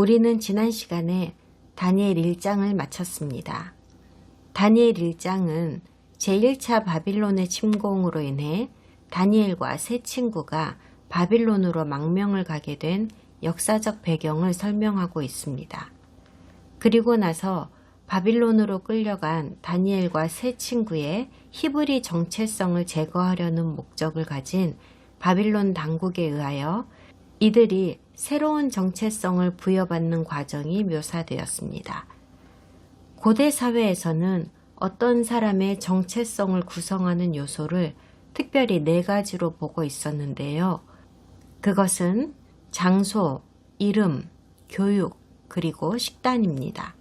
우리는 지난 시간에 다니엘 1장을 마쳤습니다. 다니엘 1장은 제1차 바빌론의 침공으로 인해 다니엘과 세 친구가 바빌론으로 망명을 가게 된 역사적 배경을 설명하고 있습니다. 그리고 나서 바빌론으로 끌려간 다니엘과 세 친구의 히브리 정체성을 제거하려는 목적을 가진 바빌론 당국에 의하여 이들이 새로운 정체성을 부여받는 과정이 묘사되었습니다. 고대 사회에서는 어떤 사람의 정체성을 구성하는 요소를 특별히 4가지로 보고 있었는데요. 그것은 장소, 이름, 교육, 그리고 식단입니다.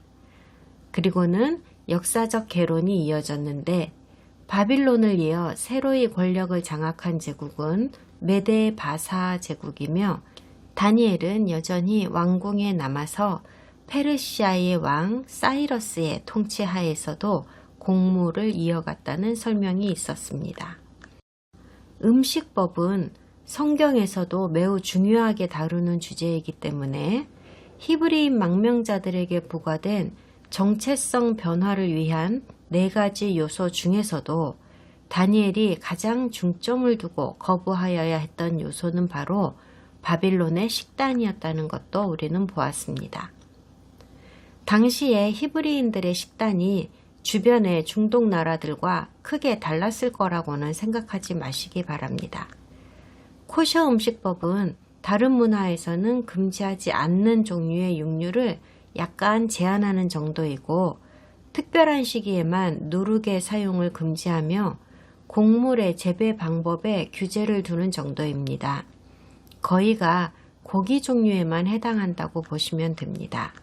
그리고는 역사적 개론이 이어졌는데 바빌론을 이어 새로이 권력을 장악한 제국은 메데 바사 제국이며 다니엘은 여전히 왕궁에 남아서 페르시아의 왕 사이러스의 통치하에서도 공무를 이어갔다는 설명이 있었습니다. 음식법은 성경에서도 매우 중요하게 다루는 주제이기 때문에 히브리인 망명자들에게 부과된 정체성 변화를 위한 4가지 요소 중에서도 다니엘이 가장 중점을 두고 거부하여야 했던 요소는 바로 바빌론의 식단이었다는 것도 우리는 보았습니다. 당시에 히브리인들의 식단이 주변의 중동 나라들과 크게 달랐을 거라고는 생각하지 마시기 바랍니다. 코셔 음식법은 다른 문화에서는 금지하지 않는 종류의 육류를 약간 제한하는 정도이고 특별한 시기에만 누룩의 사용을 금지하며 곡물의 재배 방법에 규제를 두는 정도입니다. 거의가 고기 종류에만 해당한다고 보시면 됩니다.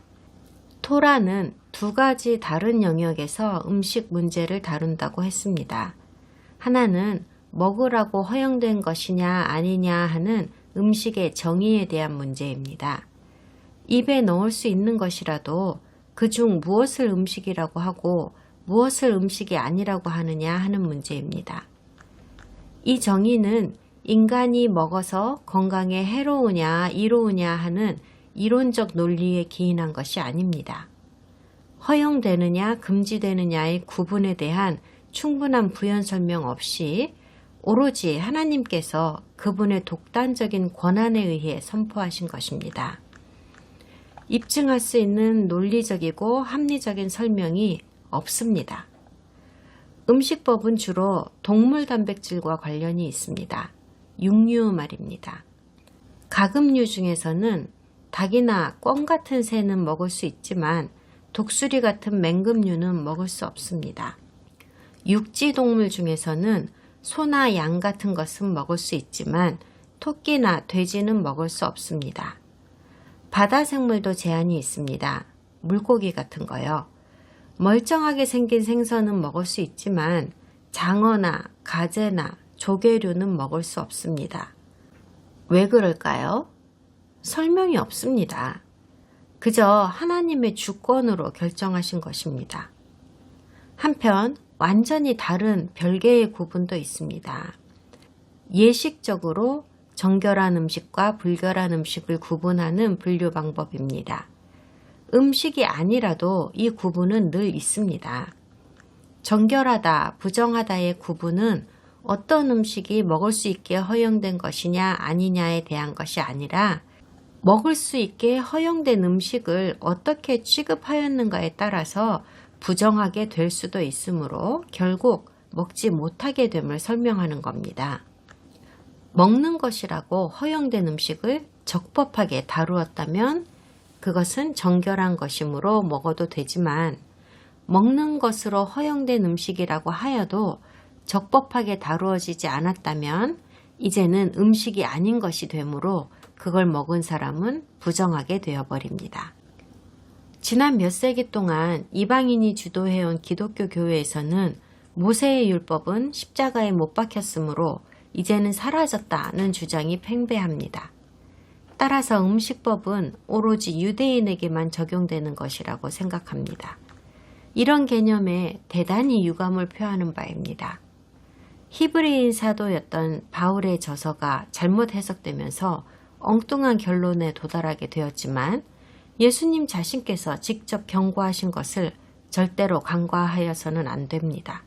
토라는 2가지 다른 영역에서 음식 문제를 다룬다고 했습니다. 하나는 먹으라고 허용된 것이냐 아니냐 하는 음식의 정의에 대한 문제입니다. 입에 넣을 수 있는 것이라도 그중 무엇을 음식이라고 하고 무엇을 음식이 아니라고 하느냐 하는 문제입니다. 이 정의는 인간이 먹어서 건강에 해로우냐 이로우냐 하는 이론적 논리에 기인한 것이 아닙니다. 허용되느냐 금지되느냐의 구분에 대한 충분한 부연 설명 없이 오로지 하나님께서 그분의 독단적인 권한에 의해 선포하신 것입니다. 입증할 수 있는 논리적이고 합리적인 설명이 없습니다. 음식법은 주로 동물 단백질과 관련이 있습니다. 육류 말입니다. 가금류 중에서는 닭이나 꿩 같은 새는 먹을 수 있지만 독수리 같은 맹금류는 먹을 수 없습니다. 육지 동물 중에서는 소나 양 같은 것은 먹을 수 있지만 토끼나 돼지는 먹을 수 없습니다. 바다 생물도 제한이 있습니다. 물고기 같은 거요. 멀쩡하게 생긴 생선은 먹을 수 있지만 장어나 가재나 조개류는 먹을 수 없습니다. 왜 그럴까요? 설명이 없습니다. 그저 하나님의 주권으로 결정하신 것입니다. 한편 완전히 다른 별개의 구분도 있습니다. 예식적으로 정결한 음식과 불결한 음식을 구분하는 분류 방법입니다. 음식이 아니라도 이 구분은 늘 있습니다. 정결하다, 부정하다의 구분은 어떤 음식이 먹을 수 있게 허용된 것이냐 아니냐에 대한 것이 아니라 먹을 수 있게 허용된 음식을 어떻게 취급하였는가에 따라서 부정하게 될 수도 있으므로 결국 먹지 못하게 됨을 설명하는 겁니다. 먹는 것이라고 허용된 음식을 적법하게 다루었다면 그것은 정결한 것이므로 먹어도 되지만 먹는 것으로 허용된 음식이라고 하여도 적법하게 다루어지지 않았다면 이제는 음식이 아닌 것이 되므로 그걸 먹은 사람은 부정하게 되어버립니다. 지난 몇 세기 동안 이방인이 주도해온 기독교 교회에서는 모세의 율법은 십자가에 못 박혔으므로 이제는 사라졌다는 주장이 팽배합니다. 따라서 음식법은 오로지 유대인에게만 적용되는 것이라고 생각합니다. 이런 개념에 대단히 유감을 표하는 바입니다. 히브리인 사도였던 바울의 저서가 잘못 해석되면서 엉뚱한 결론에 도달하게 되었지만 예수님 자신께서 직접 경고하신 것을 절대로 간과하여서는 안 됩니다.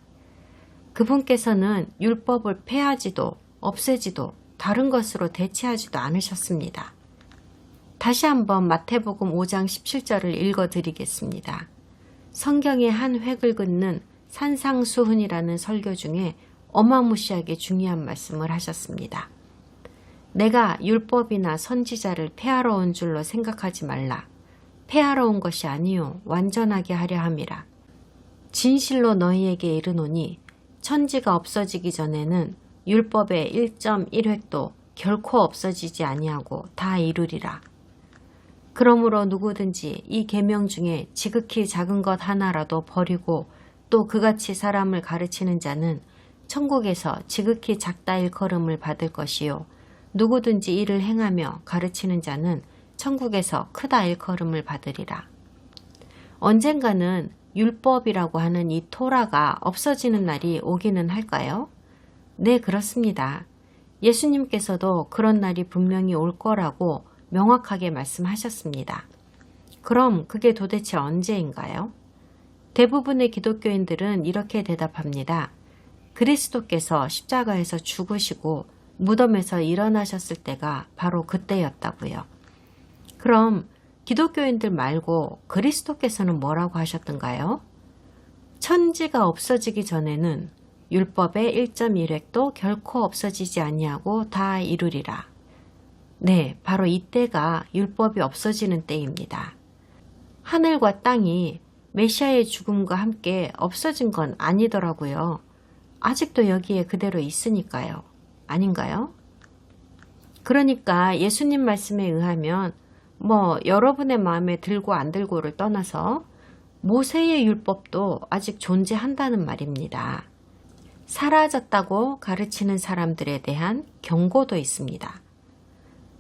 그분께서는 율법을 폐하지도 없애지도 다른 것으로 대체하지도 않으셨습니다. 다시 한번 마태복음 5장 17절을 읽어드리겠습니다. 성경의 한 획을 긋는 산상수훈이라는 설교 중에 어마무시하게 중요한 말씀을 하셨습니다. 내가 율법이나 선지자를 폐하러 온 줄로 생각하지 말라. 폐하러 온 것이 아니요 완전하게 하려 함이라. 진실로 너희에게 이르노니 천지가 없어지기 전에는 율법의 1.1획도 결코 없어지지 아니하고 다 이루리라. 그러므로 누구든지 이 계명 중에 지극히 작은 것 하나라도 버리고 또 그같이 사람을 가르치는 자는 천국에서 지극히 작다 일컬음을 받을 것이요 누구든지 이를 행하며 가르치는 자는 천국에서 크다 일컬음을 받으리라. 언젠가는 율법이라고 하는 이 토라가 없어지는 날이 오기는 할까요? 네, 그렇습니다. 예수님께서도 그런 날이 분명히 올 거라고 명확하게 말씀하셨습니다. 그럼 그게 도대체 언제인가요? 대부분의 기독교인들은 이렇게 대답합니다. 그리스도께서 십자가에서 죽으시고 무덤에서 일어나셨을 때가 바로 그때였다고요. 그럼 기독교인들 말고 그리스도께서는 뭐라고 하셨던가요? 천지가 없어지기 전에는 율법의 1.1획도 결코 없어지지 아니하고 다 이루리라. 네, 바로 이때가 율법이 없어지는 때입니다. 하늘과 땅이 메시아의 죽음과 함께 없어진 건 아니더라고요. 아직도 여기에 그대로 있으니까요. 아닌가요? 그러니까 예수님 말씀에 의하면 여러분의 마음에 들고 안 들고를 떠나서 모세의 율법도 아직 존재한다는 말입니다. 사라졌다고 가르치는 사람들에 대한 경고도 있습니다.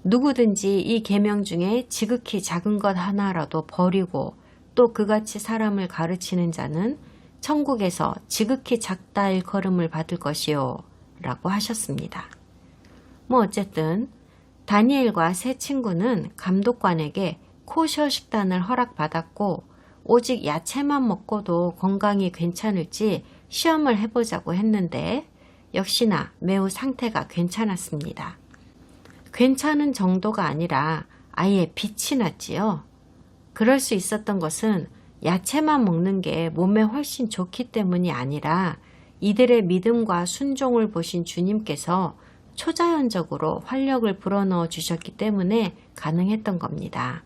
누구든지 이 계명 중에 지극히 작은 것 하나라도 버리고 또 그같이 사람을 가르치는 자는 천국에서 지극히 작다 일컬음을 받을 것이요 라고 하셨습니다. 어쨌든 다니엘과 세 친구는 감독관에게 코셔 식단을 허락받았고 오직 야채만 먹고도 건강이 괜찮을지 시험을 해보자고 했는데 역시나 매우 상태가 괜찮았습니다. 괜찮은 정도가 아니라 아예 빛이 났지요. 그럴 수 있었던 것은 야채만 먹는 게 몸에 훨씬 좋기 때문이 아니라 이들의 믿음과 순종을 보신 주님께서 초자연적으로 활력을 불어넣어 주셨기 때문에 가능했던 겁니다.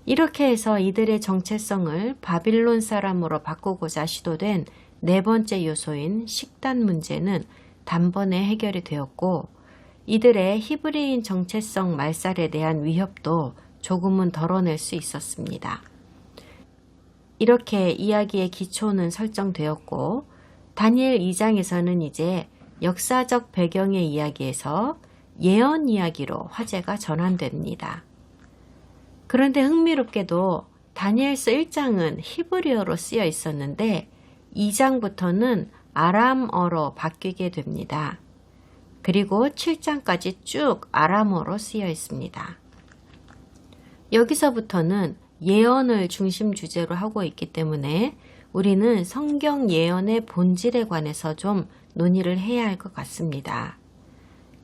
이렇게 해서 이들의 정체성을 바빌론 사람으로 바꾸고자 시도된 네 번째 요소인 식단 문제는 단번에 해결이 되었고 이들의 히브리인 정체성 말살에 대한 위협도 조금은 덜어낼 수 있었습니다. 이렇게 이야기의 기초는 설정되었고 다니엘 2장에서는 이제 역사적 배경의 이야기에서 예언 이야기로 화제가 전환됩니다. 그런데 흥미롭게도 다니엘서 1장은 히브리어로 쓰여 있었는데 2장부터는 아람어로 바뀌게 됩니다. 그리고 7장까지 쭉 아람어로 쓰여 있습니다. 여기서부터는 예언을 중심 주제로 하고 있기 때문에 우리는 성경 예언의 본질에 관해서 좀 논의를 해야 할 것 같습니다.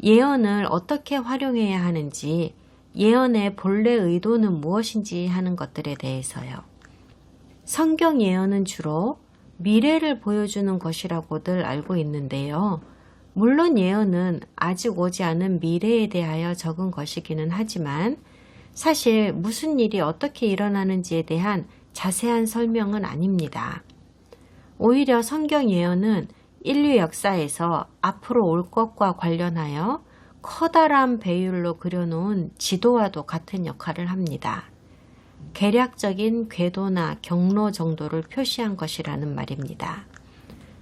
예언을 어떻게 활용해야 하는지, 예언의 본래 의도는 무엇인지 하는 것들에 대해서요. 성경 예언은 주로 미래를 보여주는 것이라고들 알고 있는데요. 물론 예언은 아직 오지 않은 미래에 대하여 적은 것이기는 하지만 사실 무슨 일이 어떻게 일어나는지에 대한 자세한 설명은 아닙니다. 오히려 성경 예언은 인류 역사에서 앞으로 올 것과 관련하여 커다란 배율로 그려놓은 지도와도 같은 역할을 합니다. 계략적인 궤도나 경로 정도를 표시한 것이라는 말입니다.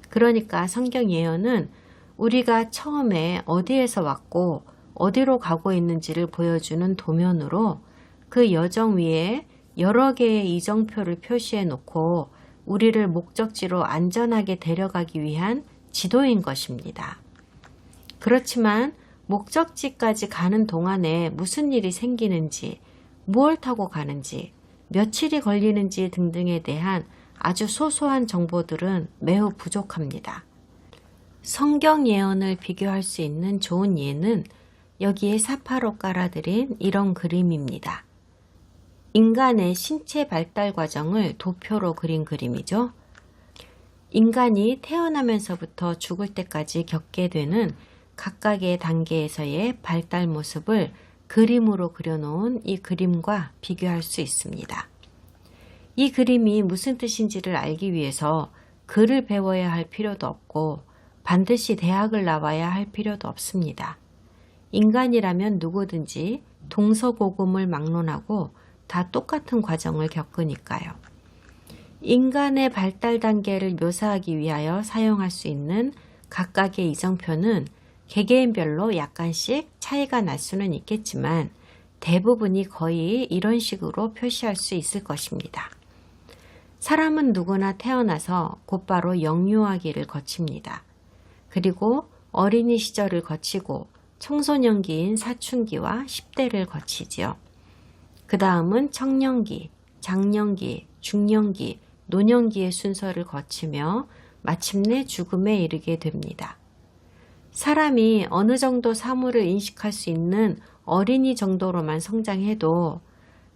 그러니까 성경 예언은 우리가 처음에 어디에서 왔고 어디로 가고 있는지를 보여주는 도면으로 그 여정 위에 여러 개의 이정표를 표시해 놓고 우리를 목적지로 안전하게 데려가기 위한 지도인 것입니다. 그렇지만 목적지까지 가는 동안에 무슨 일이 생기는지, 무엇 타고 가는지, 며칠이 걸리는지 등등에 대한 아주 소소한 정보들은 매우 부족합니다. 성경 예언을 비교할 수 있는 좋은 예는 여기에 사파로 깔아드린 이런 그림입니다. 인간의 신체 발달 과정을 도표로 그린 그림이죠. 인간이 태어나면서부터 죽을 때까지 겪게 되는 각각의 단계에서의 발달 모습을 그림으로 그려놓은 이 그림과 비교할 수 있습니다. 이 그림이 무슨 뜻인지를 알기 위해서 글을 배워야 할 필요도 없고 반드시 대학을 나와야 할 필요도 없습니다. 인간이라면 누구든지 동서고금을 막론하고 다 똑같은 과정을 겪으니까요. 인간의 발달 단계를 묘사하기 위하여 사용할 수 있는 각각의 이정표는 개개인별로 약간씩 차이가 날 수는 있겠지만 대부분이 거의 이런 식으로 표시할 수 있을 것입니다. 사람은 누구나 태어나서 곧바로 영유아기를 거칩니다. 그리고 어린이 시절을 거치고 청소년기인 사춘기와 10대를 거치지요. 그 다음은 청년기, 장년기, 중년기, 노년기의 순서를 거치며 마침내 죽음에 이르게 됩니다. 사람이 어느 정도 사물을 인식할 수 있는 어린이 정도로만 성장해도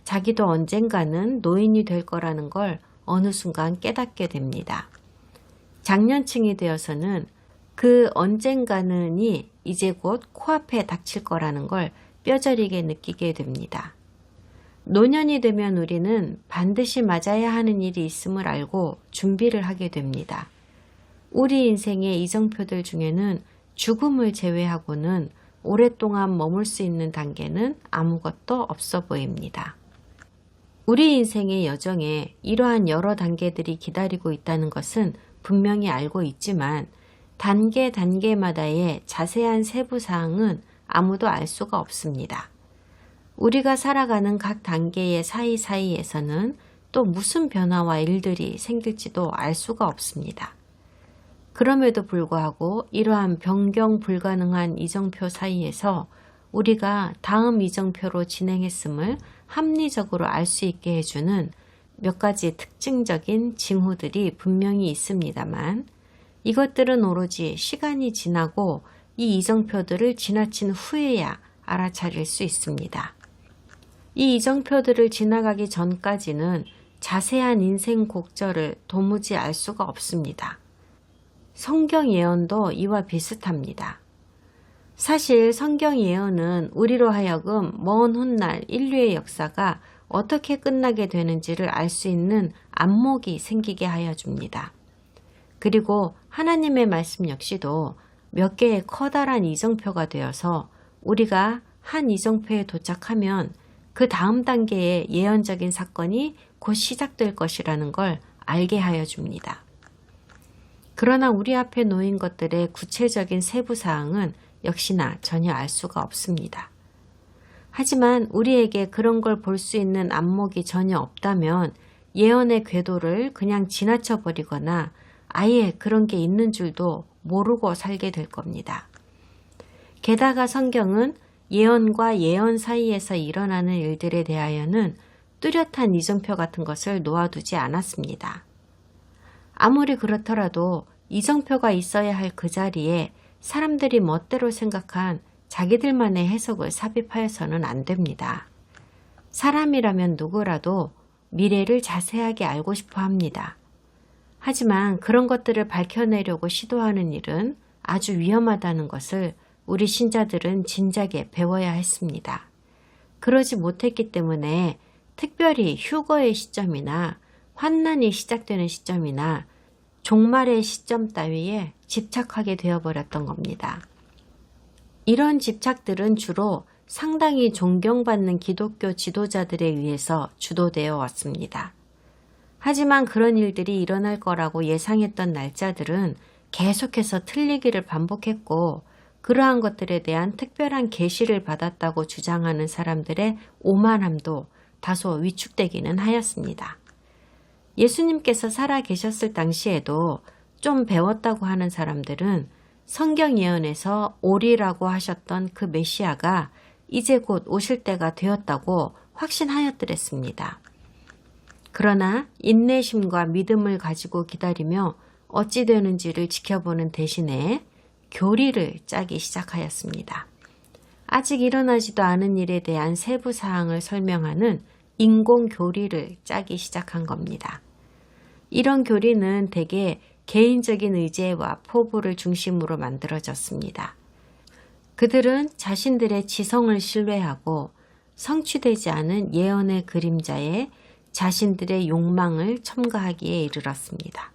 자기도 언젠가는 노인이 될 거라는 걸 어느 순간 깨닫게 됩니다. 장년층이 되어서는 그 언젠가는이 이제 곧 코앞에 닥칠 거라는 걸 뼈저리게 느끼게 됩니다. 노년이 되면 우리는 반드시 맞아야 하는 일이 있음을 알고 준비를 하게 됩니다. 우리 인생의 이정표들 중에는 죽음을 제외하고는 오랫동안 머물 수 있는 단계는 아무것도 없어 보입니다. 우리 인생의 여정에 이러한 여러 단계들이 기다리고 있다는 것은 분명히 알고 있지만 단계마다의 자세한 세부사항은 아무도 알 수가 없습니다. 우리가 살아가는 각 단계의 사이사이에서는 또 무슨 변화와 일들이 생길지도 알 수가 없습니다. 그럼에도 불구하고 이러한 변경 불가능한 이정표 사이에서 우리가 다음 이정표로 진행했음을 합리적으로 알 수 있게 해주는 몇 가지 특징적인 징후들이 분명히 있습니다만 이것들은 오로지 시간이 지나고 이 이정표들을 지나친 후에야 알아차릴 수 있습니다. 이 이정표들을 지나가기 전까지는 자세한 인생 곡절을 도무지 알 수가 없습니다. 성경 예언도 이와 비슷합니다. 사실 성경 예언은 우리로 하여금 먼 훗날 인류의 역사가 어떻게 끝나게 되는지를 알 수 있는 안목이 생기게 하여 줍니다. 그리고 하나님의 말씀 역시도 몇 개의 커다란 이정표가 되어서 우리가 한 이정표에 도착하면 그 다음 단계의 예언적인 사건이 곧 시작될 것이라는 걸 알게 하여 줍니다. 그러나 우리 앞에 놓인 것들의 구체적인 세부사항은 역시나 전혀 알 수가 없습니다. 하지만 우리에게 그런 걸 볼 수 있는 안목이 전혀 없다면 예언의 궤도를 그냥 지나쳐 버리거나 아예 그런 게 있는 줄도 모르고 살게 될 겁니다. 게다가 성경은 예언과 예언 사이에서 일어나는 일들에 대하여는 뚜렷한 이정표 같은 것을 놓아두지 않았습니다. 아무리 그렇더라도 이정표가 있어야 할 그 자리에 사람들이 멋대로 생각한 자기들만의 해석을 삽입하여서는 안 됩니다. 사람이라면 누구라도 미래를 자세하게 알고 싶어 합니다. 하지만 그런 것들을 밝혀내려고 시도하는 일은 아주 위험하다는 것을 우리 신자들은 진작에 배워야 했습니다. 그러지 못했기 때문에 특별히 휴거의 시점이나 환난이 시작되는 시점이나 종말의 시점 따위에 집착하게 되어버렸던 겁니다. 이런 집착들은 주로 상당히 존경받는 기독교 지도자들에 의해서 주도되어 왔습니다. 하지만 그런 일들이 일어날 거라고 예상했던 날짜들은 계속해서 틀리기를 반복했고 그러한 것들에 대한 특별한 계시를 받았다고 주장하는 사람들의 오만함도 다소 위축되기는 하였습니다. 예수님께서 살아 계셨을 당시에도 좀 배웠다고 하는 사람들은 성경 예언에서 오리라고 하셨던 그 메시아가 이제 곧 오실 때가 되었다고 확신하였더랬습니다. 그러나 인내심과 믿음을 가지고 기다리며 어찌 되는지를 지켜보는 대신에 교리를 짜기 시작하였습니다. 아직 일어나지도 않은 일에 대한 세부 사항을 설명하는 인공 교리를 짜기 시작한 겁니다. 이런 교리는 대개 개인적인 의제와 포부를 중심으로 만들어졌습니다. 그들은 자신들의 지성을 신뢰하고 성취되지 않은 예언의 그림자에 자신들의 욕망을 첨가하기에 이르렀습니다.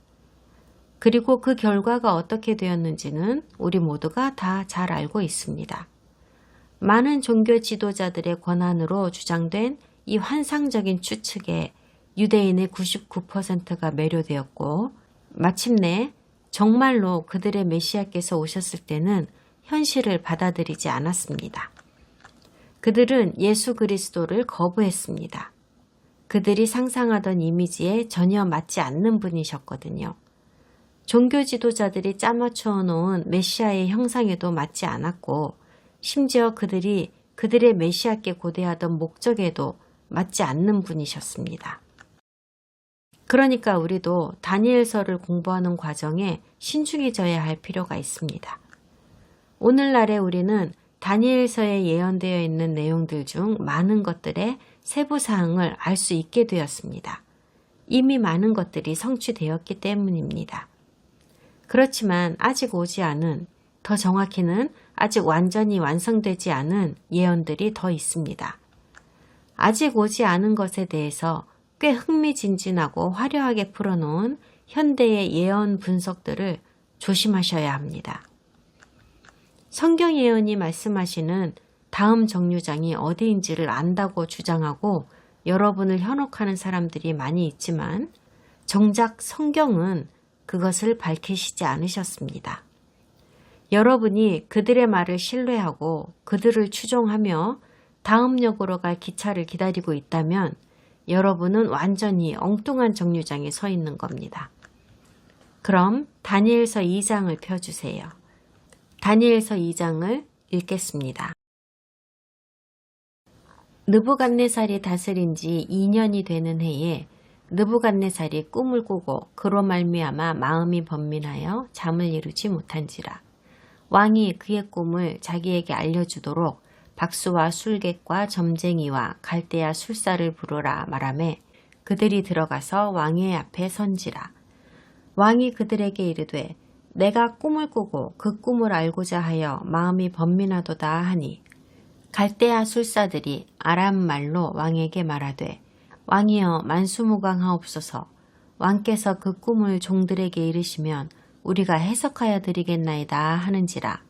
그리고 그 결과가 어떻게 되었는지는 우리 모두가 다 잘 알고 있습니다. 많은 종교 지도자들의 권한으로 주장된 이 환상적인 추측에 유대인의 99%가 매료되었고 마침내 정말로 그들의 메시아께서 오셨을 때는 현실을 받아들이지 않았습니다. 그들은 예수 그리스도를 거부했습니다. 그들이 상상하던 이미지에 전혀 맞지 않는 분이셨거든요. 종교 지도자들이 짜맞추어 놓은 메시아의 형상에도 맞지 않았고 심지어 그들이 그들의 메시아께 고대하던 목적에도 맞지 않는 분이셨습니다. 그러니까 우리도 다니엘서를 공부하는 과정에 신중해져야 할 필요가 있습니다. 오늘날에 우리는 다니엘서에 예언되어 있는 내용들 중 많은 것들의 세부사항을 알 수 있게 되었습니다. 이미 많은 것들이 성취되었기 때문입니다. 그렇지만 아직 오지 않은, 더 정확히는 아직 완전히 완성되지 않은 예언들이 더 있습니다. 아직 오지 않은 것에 대해서 꽤 흥미진진하고 화려하게 풀어놓은 현대의 예언 분석들을 조심하셔야 합니다. 성경 예언이 말씀하시는 다음 정류장이 어디인지를 안다고 주장하고 여러분을 현혹하는 사람들이 많이 있지만 정작 성경은 그것을 밝히시지 않으셨습니다. 여러분이 그들의 말을 신뢰하고 그들을 추종하며 다음 역으로 갈 기차를 기다리고 있다면 여러분은 완전히 엉뚱한 정류장에 서 있는 겁니다. 그럼 다니엘서 2장을 펴주세요. 다니엘서 2장을 읽겠습니다. 느부갓네살이 다스린 지 2년이 되는 해에 느부갓네살이 꿈을 꾸고 그로 말미암아 마음이 번민하여 잠을 이루지 못한지라. 왕이 그의 꿈을 자기에게 알려주도록 박수와 술객과 점쟁이와 갈대아 술사를 부르라 말하매 그들이 들어가서 왕의 앞에 선지라. 왕이 그들에게 이르되 내가 꿈을 꾸고 그 꿈을 알고자 하여 마음이 번민하도다 하니 갈대아 술사들이 아람 말로 왕에게 말하되 왕이여 만수무강하옵소서. 왕께서 그 꿈을 종들에게 이르시면 우리가 해석하여 드리겠나이다 하는지라.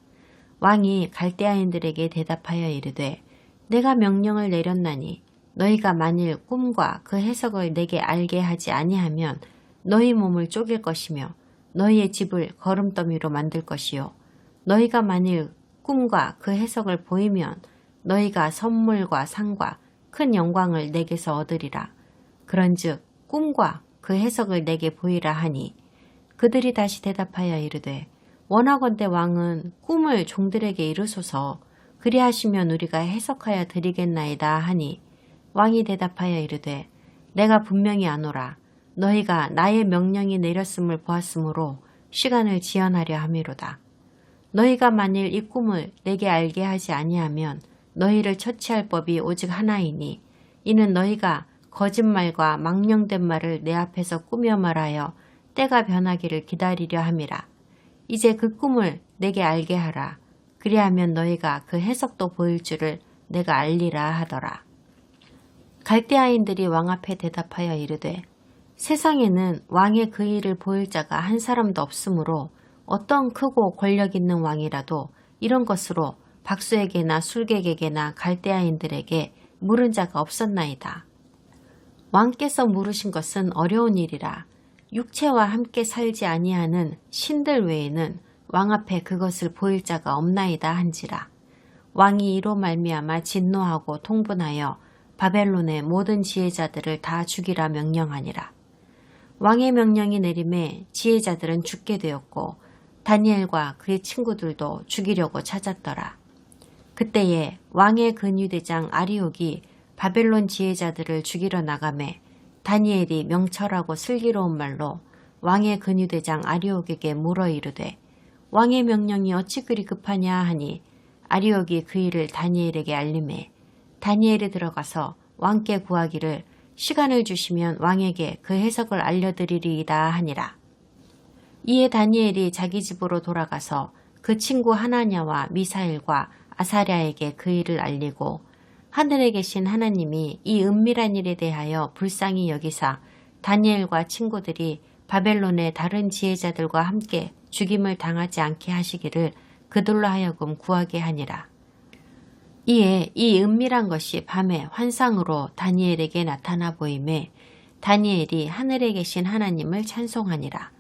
왕이 갈대아인들에게 대답하여 이르되 내가 명령을 내렸나니 너희가 만일 꿈과 그 해석을 내게 알게 하지 아니하면 너희 몸을 쪼갤 것이며 너희의 집을 거름더미로 만들 것이요 너희가 만일 꿈과 그 해석을 보이면 너희가 선물과 상과 큰 영광을 내게서 얻으리라. 그런즉 꿈과 그 해석을 내게 보이라 하니 그들이 다시 대답하여 이르되 원하건대 왕은 꿈을 종들에게 이르소서. 그리하시면 우리가 해석하여 드리겠나이다 하니 왕이 대답하여 이르되 내가 분명히 아노라. 너희가 나의 명령이 내렸음을 보았으므로 시간을 지연하려 함이로다. 너희가 만일 이 꿈을 내게 알게 하지 아니하면 너희를 처치할 법이 오직 하나이니 이는 너희가 거짓말과 망령된 말을 내 앞에서 꾸며 말하여 때가 변하기를 기다리려 함이라. 이제 그 꿈을 내게 알게 하라. 그리하면 너희가 그 해석도 보일 줄을 내가 알리라 하더라. 갈대아인들이 왕 앞에 대답하여 이르되 세상에는 왕의 그 일을 보일 자가 한 사람도 없으므로 어떤 크고 권력 있는 왕이라도 이런 것으로 박수에게나 술객에게나 갈대아인들에게 물은 자가 없었나이다. 왕께서 물으신 것은 어려운 일이라. 육체와 함께 살지 아니하는 신들 외에는 왕 앞에 그것을 보일 자가 없나이다 한지라. 왕이 이로 말미암아 진노하고 통분하여 바벨론의 모든 지혜자들을 다 죽이라 명령하니라. 왕의 명령이 내림에 지혜자들은 죽게 되었고 다니엘과 그의 친구들도 죽이려고 찾았더라. 그때에 왕의 근위대장 아리옥이 바벨론 지혜자들을 죽이러 나가매 다니엘이 명철하고 슬기로운 말로 왕의 근위대장 아리옥에게 물어 이르되 왕의 명령이 어찌 그리 급하냐 하니 아리옥이 그 일을 다니엘에게 알림해 다니엘이 들어가서 왕께 구하기를 시간을 주시면 왕에게 그 해석을 알려드리리이다 하니라. 이에 다니엘이 자기 집으로 돌아가서 그 친구 하나냐와 미사엘과 아사랴에게 그 일을 알리고 하늘에 계신 하나님이 이 은밀한 일에 대하여 불쌍히 여기사 다니엘과 친구들이 바벨론의 다른 지혜자들과 함께 죽임을 당하지 않게 하시기를 그들로 하여금 구하게 하니라. 이에 이 은밀한 것이 밤에 환상으로 다니엘에게 나타나 보임에 다니엘이 하늘에 계신 하나님을 찬송하니라.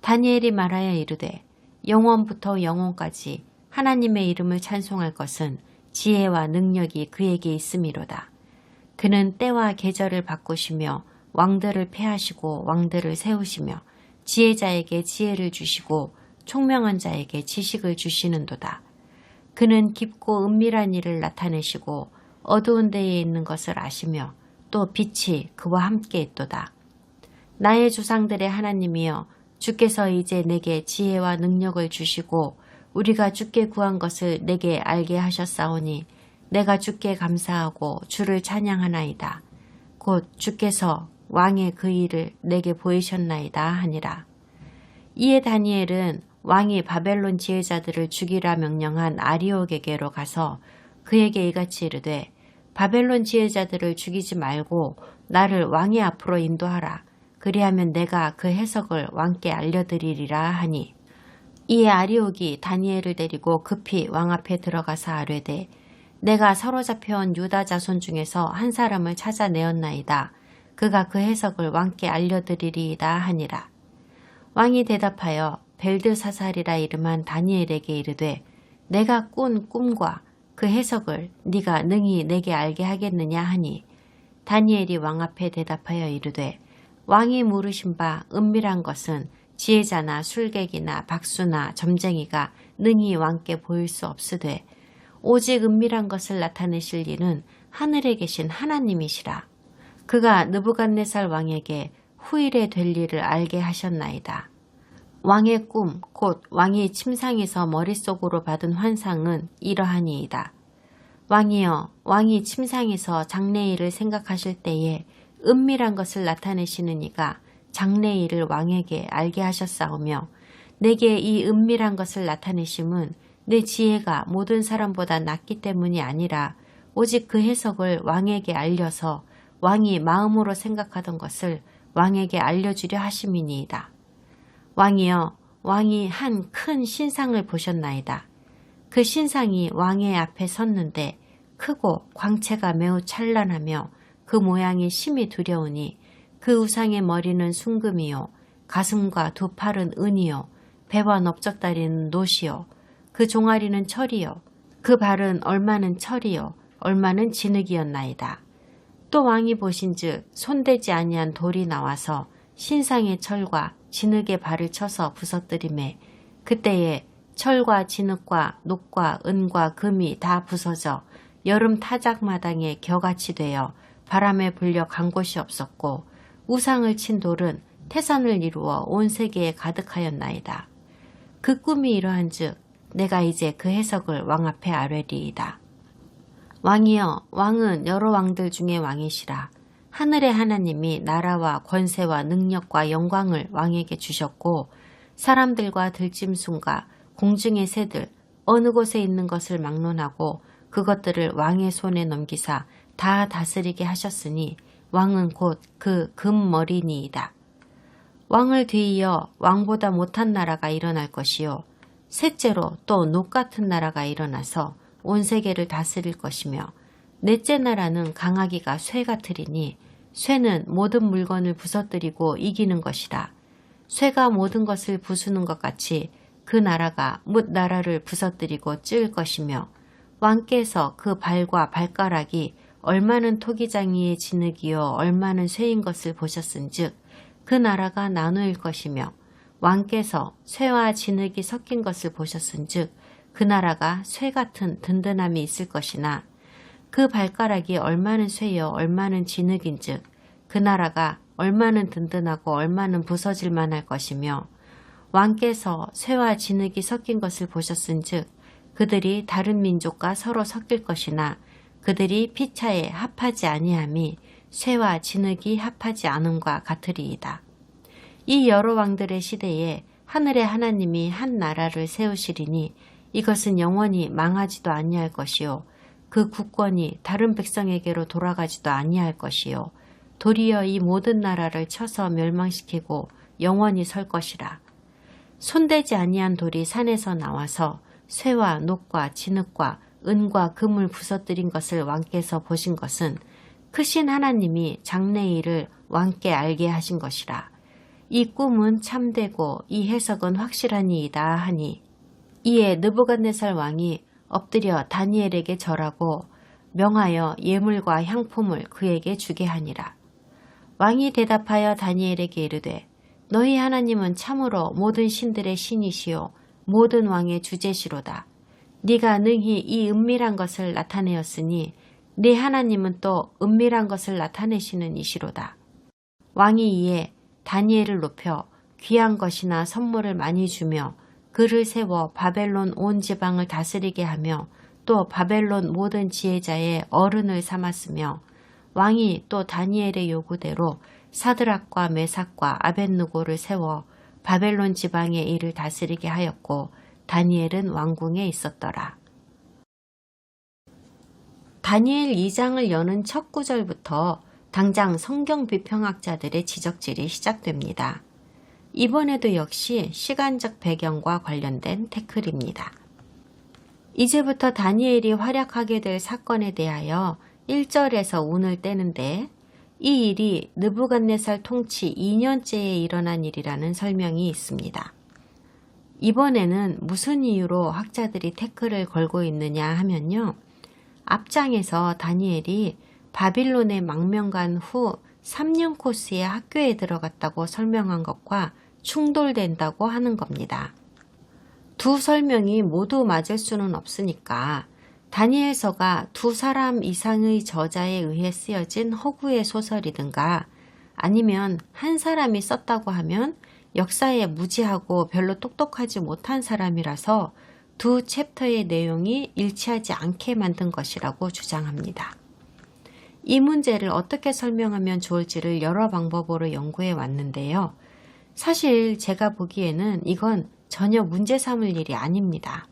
다니엘이 말하여 이르되 영원부터 영원까지 하나님의 이름을 찬송할 것은 지혜와 능력이 그에게 있음이로다. 그는 때와 계절을 바꾸시며 왕들을 패하시고 왕들을 세우시며 지혜자에게 지혜를 주시고 총명한 자에게 지식을 주시는도다. 그는 깊고 은밀한 일을 나타내시고 어두운 데에 있는 것을 아시며 또 빛이 그와 함께 있도다. 나의 조상들의 하나님이여 주께서 이제 내게 지혜와 능력을 주시고 우리가 주께 구한 것을 내게 알게 하셨사오니 내가 주께 감사하고 주를 찬양하나이다. 곧 주께서 왕의 그 일을 내게 보이셨나이다 하니라. 이에 다니엘은 왕이 바벨론 지혜자들을 죽이라 명령한 아리옥에게로 가서 그에게 이같이 이르되 바벨론 지혜자들을 죽이지 말고 나를 왕의 앞으로 인도하라. 그리하면 내가 그 해석을 왕께 알려드리리라 하니 이에 아리옥이 다니엘을 데리고 급히 왕 앞에 들어가서 아뢰되 내가 사로잡혀온 유다 자손 중에서 한 사람을 찾아내었나이다. 그가 그 해석을 왕께 알려드리리이다 하니라. 왕이 대답하여 벨드사살이라 이름한 다니엘에게 이르되 내가 꾼 꿈과 그 해석을 네가 능히 내게 알게 하겠느냐 하니 다니엘이 왕 앞에 대답하여 이르되 왕이 물으신 바 은밀한 것은 지혜자나 술객이나 박수나 점쟁이가 능히 왕께 보일 수 없으되 오직 은밀한 것을 나타내실 이는 하늘에 계신 하나님이시라. 그가 느부갓네살 왕에게 후일에 될 일을 알게 하셨나이다. 왕의 꿈, 곧 왕이 침상에서 머릿속으로 받은 환상은 이러하니이다. 왕이여, 왕이 침상에서 장래일을 생각하실 때에 은밀한 것을 나타내시는 이가 장래일을 왕에게 알게 하셨사오며 내게 이 은밀한 것을 나타내심은 내 지혜가 모든 사람보다 낫기 때문이 아니라 오직 그 해석을 왕에게 알려서 왕이 마음으로 생각하던 것을 왕에게 알려주려 하심이니이다. 왕이여, 왕이 한 큰 신상을 보셨나이다. 그 신상이 왕의 앞에 섰는데 크고 광채가 매우 찬란하며 그 모양이 심히 두려우니 그 우상의 머리는 순금이요 가슴과 두 팔은 은이요 배와 넓적다리는 노시요 그 종아리는 철이요 그 발은 얼마는 철이요 얼마는 진흙이었나이다. 또 왕이 보신즉 손대지 아니한 돌이 나와서 신상의 철과 진흙의 발을 쳐서 부서뜨리매 그때에 철과 진흙과 녹과 은과 금이 다 부서져 여름 타작마당에 겨같이 되어 바람에 불려 간 곳이 없었고 우상을 친 돌은 태산을 이루어 온 세계에 가득하였나이다. 그 꿈이 이러한즉 내가 이제 그 해석을 왕 앞에 아뢰리이다. 왕이여, 왕은 여러 왕들 중에 왕이시라. 하늘의 하나님이 나라와 권세와 능력과 영광을 왕에게 주셨고 사람들과 들짐승과 공중의 새들 어느 곳에 있는 것을 막론하고 그것들을 왕의 손에 넘기사 다 다스리게 하셨으니 왕은 곧 그 금머리니이다. 왕을 뒤이어 왕보다 못한 나라가 일어날 것이요 셋째로 또 녹 같은 나라가 일어나서 온 세계를 다스릴 것이며 넷째 나라는 강하기가 쇠 같으리니 쇠는 모든 물건을 부서뜨리고 이기는 것이라. 쇠가 모든 것을 부수는 것 같이 그 나라가 뭇 나라를 부서뜨리고 찌을 것이며 왕께서 그 발과 발가락이 얼마는 토기장이의 진흙이요 얼마는 쇠인 것을 보셨은즉 그 나라가 나누일 것이며 왕께서 쇠와 진흙이 섞인 것을 보셨은즉 그 나라가 쇠 같은 든든함이 있을 것이나 그 발가락이 얼마는 쇠여 얼마는 진흙인즉 그 나라가 얼마는 든든하고 얼마는 부서질 만할 것이며 왕께서 쇠와 진흙이 섞인 것을 보셨은즉 그들이 다른 민족과 서로 섞일 것이나 그들이 피차에 합하지 아니함이 쇠와 진흙이 합하지 않음과 같으리이다. 이 여러 왕들의 시대에 하늘의 하나님이 한 나라를 세우시리니 이것은 영원히 망하지도 아니할 것이요 그 국권이 다른 백성에게로 돌아가지도 아니할 것이요 도리어 이 모든 나라를 쳐서 멸망시키고 영원히 설 것이라. 손대지 아니한 돌이 산에서 나와서 쇠와 녹과 진흙과 은과 금을 부서뜨린 것을 왕께서 보신 것은 크신 하나님이 장래의 일을 왕께 알게 하신 것이라. 이 꿈은 참되고 이 해석은 확실하니이다 하니 이에 느부갓네살 왕이 엎드려 다니엘에게 절하고 명하여 예물과 향품을 그에게 주게 하니라. 왕이 대답하여 다니엘에게 이르되 너희 하나님은 참으로 모든 신들의 신이시요 모든 왕의 주제시로다. 네가 능히 이 은밀한 것을 나타내었으니 네 하나님은 또 은밀한 것을 나타내시는 이시로다. 왕이 이에 다니엘을 높여 귀한 것이나 선물을 많이 주며 그를 세워 바벨론 온 지방을 다스리게 하며 또 바벨론 모든 지혜자의 어른을 삼았으며 왕이 또 다니엘의 요구대로 사드락과 메삭과 아벳느고를 세워 바벨론 지방의 일을 다스리게 하였고 다니엘은 왕궁에 있었더라. 다니엘 2장을 여는 첫 구절부터 당장 성경 비평학자들의 지적질이 시작됩니다. 이번에도 역시 시간적 배경과 관련된 태클입니다. 이제부터 다니엘이 활약하게 될 사건에 대하여 1절에서 운을 떼는데 이 일이 느부갓네살 통치 2년째에 일어난 일이라는 설명이 있습니다. 이번에는 무슨 이유로 학자들이 태클을 걸고 있느냐 하면요. 앞장에서 다니엘이 바빌론의 망명간 후 3년 코스의 학교에 들어갔다고 설명한 것과 충돌된다고 하는 겁니다. 두 설명이 모두 맞을 수는 없으니까 다니엘서가 두 사람 이상의 저자에 의해 쓰여진 허구의 소설이든가 아니면 한 사람이 썼다고 하면 역사에 무지하고 별로 똑똑하지 못한 사람이라서 두 챕터의 내용이 일치하지 않게 만든 것이라고 주장합니다. 이 문제를 어떻게 설명하면 좋을지를 여러 방법으로 연구해 왔는데요. 사실 제가 보기에는 이건 전혀 문제 삼을 일이 아닙니다.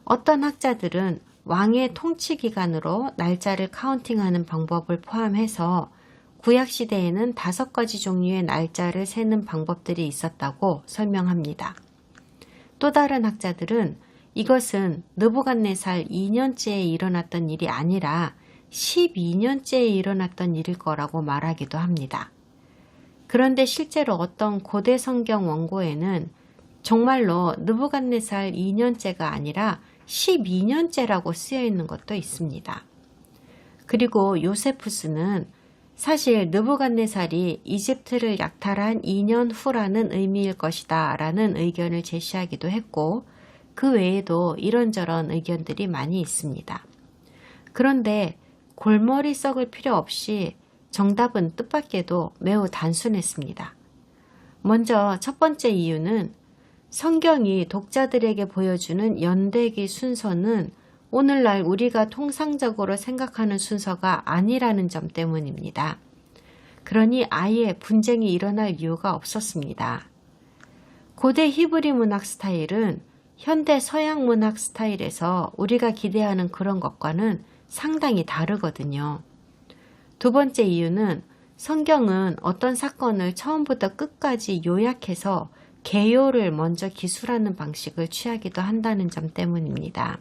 어떤 학자들은 왕의 통치 기간으로 날짜를 카운팅하는 방법을 포함해서 구약시대에는 5가지 종류의 날짜를 세는 방법들이 있었다고 설명합니다. 또 다른 학자들은 이것은 느부갓네살 2년째에 일어났던 일이 아니라 12년째에 일어났던 일일 거라고 말하기도 합니다. 그런데 실제로 어떤 고대 성경 원고에는 정말로 느부갓네살 2년째가 아니라 12년째라고 쓰여 있는 것도 있습니다. 그리고 요세푸스는 사실 느부갓네살이 이집트를 약탈한 2년 후라는 의미일 것이다 라는 의견을 제시하기도 했고 그 외에도 이런저런 의견들이 많이 있습니다. 그런데 골머리 썩을 필요 없이 정답은 뜻밖에도 매우 단순했습니다. 먼저 첫 번째 이유는 성경이 독자들에게 보여주는 연대기 순서는 오늘날 우리가 통상적으로 생각하는 순서가 아니라는 점 때문입니다. 그러니 아예 분쟁이 일어날 이유가 없었습니다. 고대 히브리 문학 스타일은 현대 서양 문학 스타일에서 우리가 기대하는 그런 것과는 상당히 다르거든요. 두 번째 이유는 성경은 어떤 사건을 처음부터 끝까지 요약해서 개요를 먼저 기술하는 방식을 취하기도 한다는 점 때문입니다.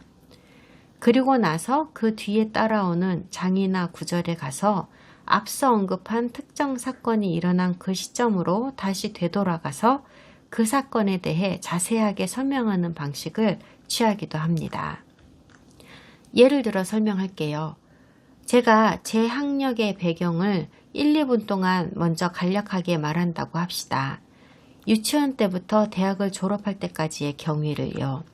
그리고 나서 그 뒤에 따라오는 장이나 구절에 가서 앞서 언급한 특정 사건이 일어난 그 시점으로 다시 되돌아가서 그 사건에 대해 자세하게 설명하는 방식을 취하기도 합니다. 예를 들어 설명할게요. 제가 제 학력의 배경을 1, 2분 동안 먼저 간략하게 말한다고 합시다. 유치원 때부터 대학을 졸업할 때까지의 경위를요.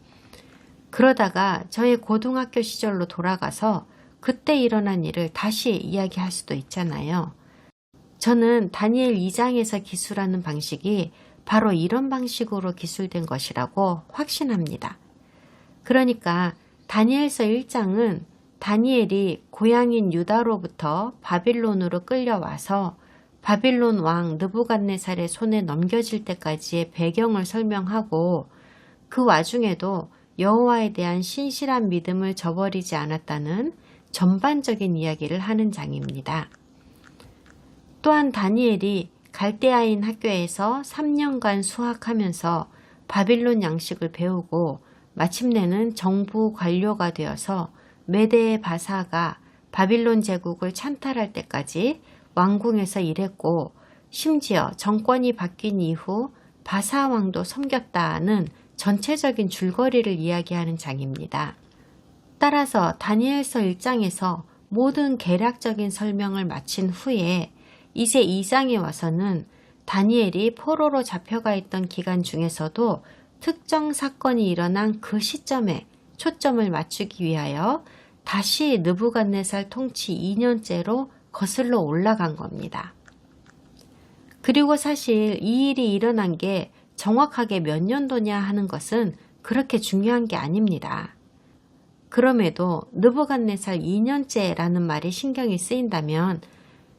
그러다가 저의 고등학교 시절로 돌아가서 그때 일어난 일을 다시 이야기할 수도 있잖아요. 저는 다니엘 2장에서 기술하는 방식이 바로 이런 방식으로 기술된 것이라고 확신합니다. 그러니까 다니엘서 1장은 다니엘이 고향인 유다로부터 바빌론으로 끌려와서 바빌론 왕 느부갓네살의 손에 넘겨질 때까지의 배경을 설명하고 그 와중에도 여호와에 대한 신실한 믿음을 저버리지 않았다는 전반적인 이야기를 하는 장입니다. 또한 다니엘이 갈대아인 학교에서 3년간 수학하면서 바빌론 양식을 배우고 마침내는 정부 관료가 되어서 메대 바사가 바빌론 제국을 찬탈할 때까지 왕궁에서 일했고 심지어 정권이 바뀐 이후 바사 왕도 섬겼다는 전체적인 줄거리를 이야기하는 장입니다. 따라서 다니엘서 1장에서 모든 개략적인 설명을 마친 후에 이제 2장에 와서는 다니엘이 포로로 잡혀가 있던 기간 중에서도 특정 사건이 일어난 그 시점에 초점을 맞추기 위하여 다시 느부갓네살 통치 2년째로 거슬러 올라간 겁니다. 그리고 사실 이 일이 일어난 게 정확하게 몇 년도냐 하는 것은 그렇게 중요한 게 아닙니다. 그럼에도 느부갓네살 2년째라는 말이 신경이 쓰인다면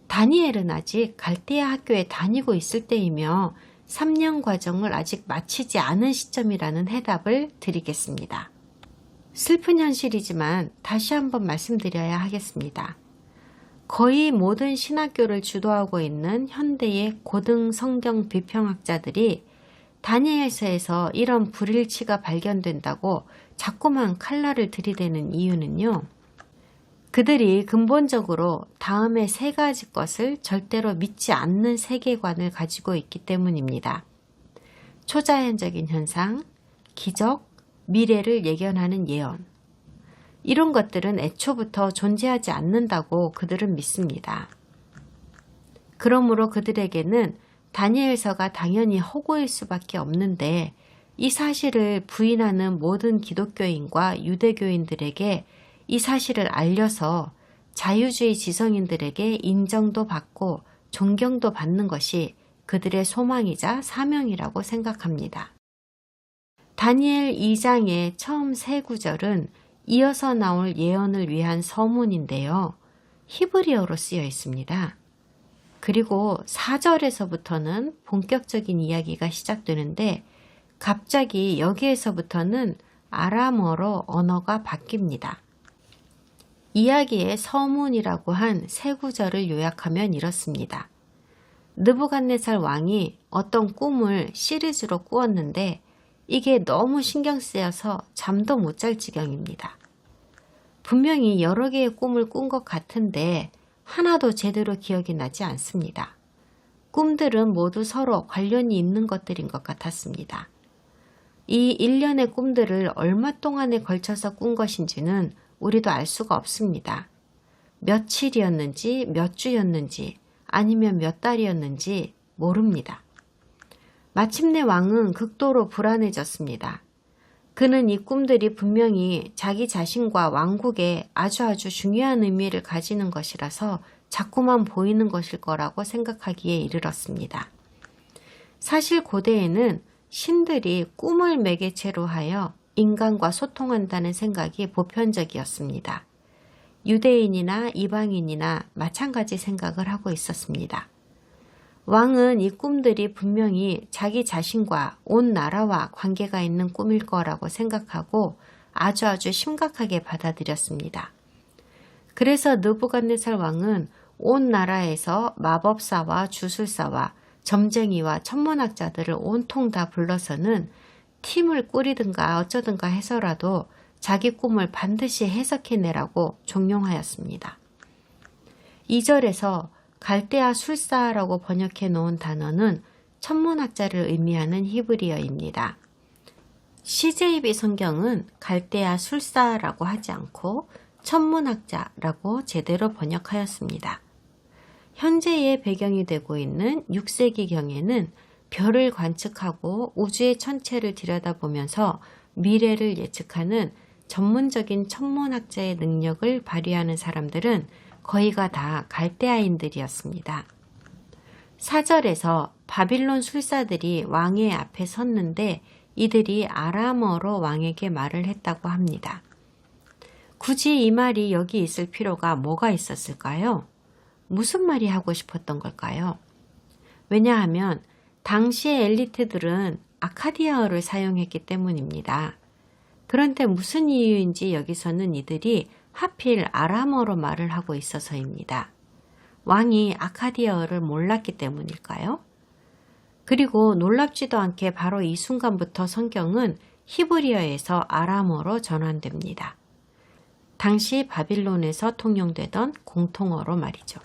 다니엘은 아직 갈대아 학교에 다니고 있을 때이며 3년 과정을 아직 마치지 않은 시점이라는 해답을 드리겠습니다. 슬픈 현실이지만 다시 한번 말씀드려야 하겠습니다. 거의 모든 신학교를 주도하고 있는 현대의 고등 성경 비평학자들이 다니엘서에서 이런 불일치가 발견된다고 자꾸만 칼날을 들이대는 이유는요. 그들이 근본적으로 다음의 세 가지 것을 절대로 믿지 않는 세계관을 가지고 있기 때문입니다. 초자연적인 현상, 기적, 미래를 예견하는 예언. 이런 것들은 애초부터 존재하지 않는다고 그들은 믿습니다. 그러므로 그들에게는 다니엘서가 당연히 허구일 수밖에 없는데 이 사실을 부인하는 모든 기독교인과 유대교인들에게 이 사실을 알려서 자유주의 지성인들에게 인정도 받고 존경도 받는 것이 그들의 소망이자 사명이라고 생각합니다. 다니엘 2장의 처음 세 구절은 이어서 나올 예언을 위한 서문인데요. 히브리어로 쓰여 있습니다. 그리고 4절에서부터는 본격적인 이야기가 시작되는데 갑자기 여기에서부터는 아람어로 언어가 바뀝니다. 이야기의 서문이라고 한 세 구절을 요약하면 이렇습니다. 느부갓네살 왕이 어떤 꿈을 시리즈로 꾸었는데 이게 너무 신경 쓰여서 잠도 못 잘 지경입니다. 분명히 여러 개의 꿈을 꾼 것 같은데 하나도 제대로 기억이 나지 않습니다. 꿈들은 모두 서로 관련이 있는 것들인 것 같았습니다. 이 일련의 꿈들을 얼마 동안에 걸쳐서 꾼 것인지는 우리도 알 수가 없습니다. 며칠이었는지 몇 주였는지 아니면 몇 달이었는지 모릅니다. 마침내 왕은 극도로 불안해졌습니다. 그는 이 꿈들이 분명히 자기 자신과 왕국에 아주 중요한 의미를 가지는 것이라서 자꾸만 보이는 것일 거라고 생각하기에 이르렀습니다. 사실 고대에는 신들이 꿈을 매개체로 하여 인간과 소통한다는 생각이 보편적이었습니다. 유대인이나 이방인이나 마찬가지 생각을 하고 있었습니다. 왕은 이 꿈들이 분명히 자기 자신과 온 나라와 관계가 있는 꿈일 거라고 생각하고 아주 심각하게 받아들였습니다. 그래서 느부갓네살 왕은 온 나라에서 마법사와 주술사와 점쟁이와 천문학자들을 온통 다 불러서는 팀을 꾸리든가 어쩌든가 해서라도 자기 꿈을 반드시 해석해내라고 종용하였습니다. 2절에서 갈대아 술사라고 번역해 놓은 단어는 천문학자를 의미하는 히브리어입니다. CJB 성경은 갈대아 술사라고 하지 않고 천문학자라고 제대로 번역하였습니다. 현재의 배경이 되고 있는 6세기경에는 별을 관측하고 우주의 천체를 들여다보면서 미래를 예측하는 전문적인 천문학자의 능력을 발휘하는 사람들은 거의가 다 갈대아인들이었습니다. 4절에서 바빌론 술사들이 왕의 앞에 섰는데 이들이 아람어로 왕에게 말을 했다고 합니다. 굳이 이 말이 여기 있을 필요가 뭐가 있었을까요? 무슨 말이 하고 싶었던 걸까요? 왜냐하면 당시의 엘리트들은 아카디아어를 사용했기 때문입니다. 그런데 무슨 이유인지 여기서는 이들이 하필 아람어로 말을 하고 있어서입니다. 왕이 아카디아어를 몰랐기 때문일까요? 그리고 놀랍지도 않게 바로 이 순간부터 성경은 히브리어에서 아람어로 전환됩니다. 당시 바빌론에서 통용되던 공통어로 말이죠.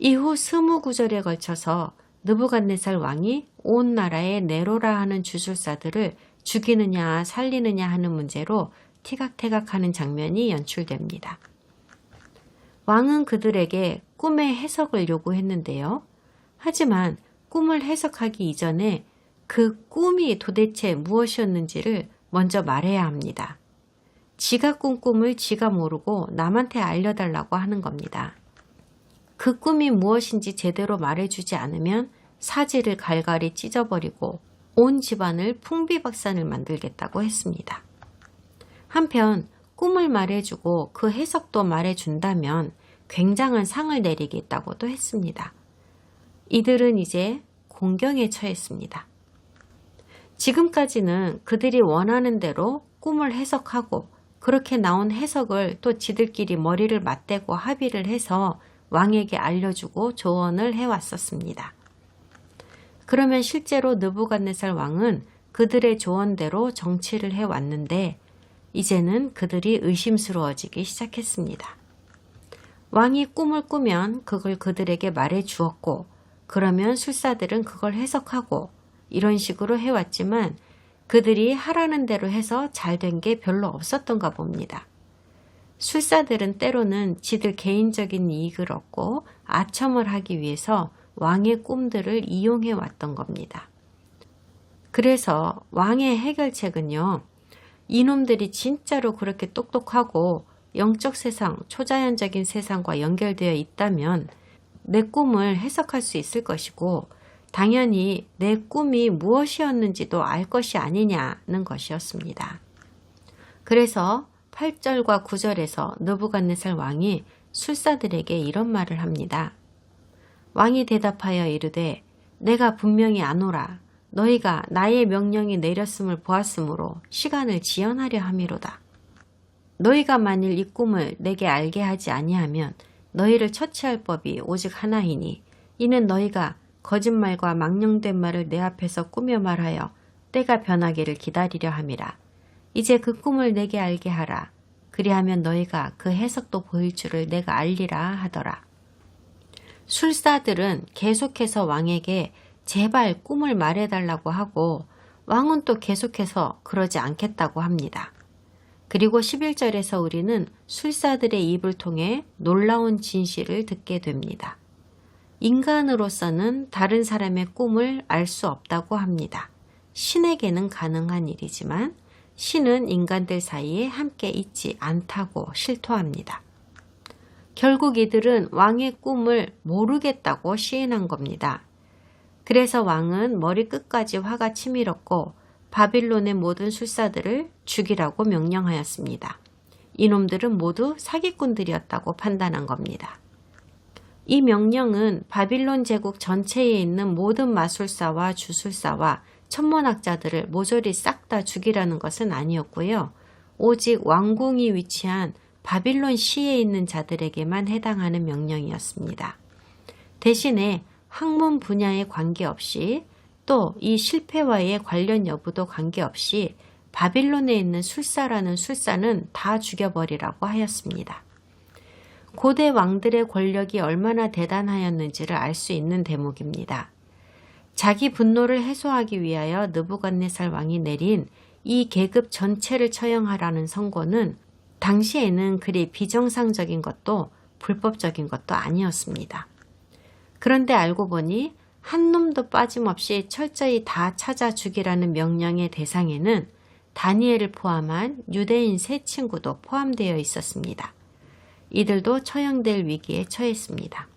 이후 20구절에 걸쳐서 느부갓네살 왕이 온 나라에 네로라 하는 주술사들을 죽이느냐 살리느냐 하는 문제로 티각태각하는 장면이 연출됩니다. 왕은 그들에게 꿈의 해석을 요구했는데요. 하지만 꿈을 해석하기 이전에 그 꿈이 도대체 무엇이었는지를 먼저 말해야 합니다. 지가 꾼 꿈을 지가 모르고 남한테 알려달라고 하는 겁니다. 그 꿈이 무엇인지 제대로 말해주지 않으면 사지를 갈갈이 찢어버리고 온 집안을 풍비박산을 만들겠다고 했습니다. 한편 꿈을 말해주고 그 해석도 말해준다면 굉장한 상을 내리겠다고도 했습니다. 이들은 이제 공경에 처했습니다. 지금까지는 그들이 원하는 대로 꿈을 해석하고 그렇게 나온 해석을 또 지들끼리 머리를 맞대고 합의를 해서 왕에게 알려주고 조언을 해왔었습니다. 그러면 실제로 느부갓네살 왕은 그들의 조언대로 정치를 해왔는데 이제는 그들이 의심스러워지기 시작했습니다. 왕이 꿈을 꾸면 그걸 그들에게 말해 주었고 그러면 술사들은 그걸 해석하고 이런 식으로 해왔지만 그들이 하라는 대로 해서 잘 된 게 별로 없었던가 봅니다. 술사들은 때로는 지들 개인적인 이익을 얻고 아첨을 하기 위해서 왕의 꿈들을 이용해 왔던 겁니다. 그래서 왕의 해결책은요. 이놈들이 진짜로 그렇게 똑똑하고 영적 세상, 초자연적인 세상과 연결되어 있다면 내 꿈을 해석할 수 있을 것이고 당연히 내 꿈이 무엇이었는지도 알 것이 아니냐는 것이었습니다. 그래서 8절과 9절에서 느부갓네살 왕이 술사들에게 이런 말을 합니다. 왕이 대답하여 이르되 내가 분명히 아노라 너희가 나의 명령이 내렸음을 보았으므로 시간을 지연하려 함이로다. 너희가 만일 이 꿈을 내게 알게 하지 아니하면 너희를 처치할 법이 오직 하나이니 이는 너희가 거짓말과 망령된 말을 내 앞에서 꾸며 말하여 때가 변하기를 기다리려 함이라. 이제 그 꿈을 내게 알게 하라. 그리하면 너희가 그 해석도 보일 줄을 내가 알리라 하더라. 술사들은 계속해서 왕에게 제발 꿈을 말해달라고 하고 왕은 또 계속해서 그러지 않겠다고 합니다. 그리고 11절에서 우리는 술사들의 입을 통해 놀라운 진실을 듣게 됩니다. 인간으로서는 다른 사람의 꿈을 알 수 없다고 합니다. 신에게는 가능한 일이지만 신은 인간들 사이에 함께 있지 않다고 실토합니다. 결국 이들은 왕의 꿈을 모르겠다고 시인한 겁니다. 그래서 왕은 머리끝까지 화가 치밀었고 바빌론의 모든 술사들을 죽이라고 명령하였습니다. 이놈들은 모두 사기꾼들이었다고 판단한 겁니다. 이 명령은 바빌론 제국 전체에 있는 모든 마술사와 주술사와 천문학자들을 모조리 싹 다 죽이라는 것은 아니었고요. 오직 왕궁이 위치한 바빌론 시에 있는 자들에게만 해당하는 명령이었습니다. 대신에 학문 분야에 관계없이 또 이 실패와의 관련 여부도 관계없이 바빌론에 있는 술사라는 술사는 다 죽여버리라고 하였습니다. 고대 왕들의 권력이 얼마나 대단하였는지를 알 수 있는 대목입니다. 자기 분노를 해소하기 위하여 느부갓네살 왕이 내린 이 계급 전체를 처형하라는 선고는 당시에는 그리 비정상적인 것도 불법적인 것도 아니었습니다. 그런데 알고 보니 한 놈도 빠짐없이 철저히 다 찾아 죽이라는 명령의 대상에는 다니엘을 포함한 유대인 세 친구도 포함되어 있었습니다. 이들도 처형될 위기에 처했습니다.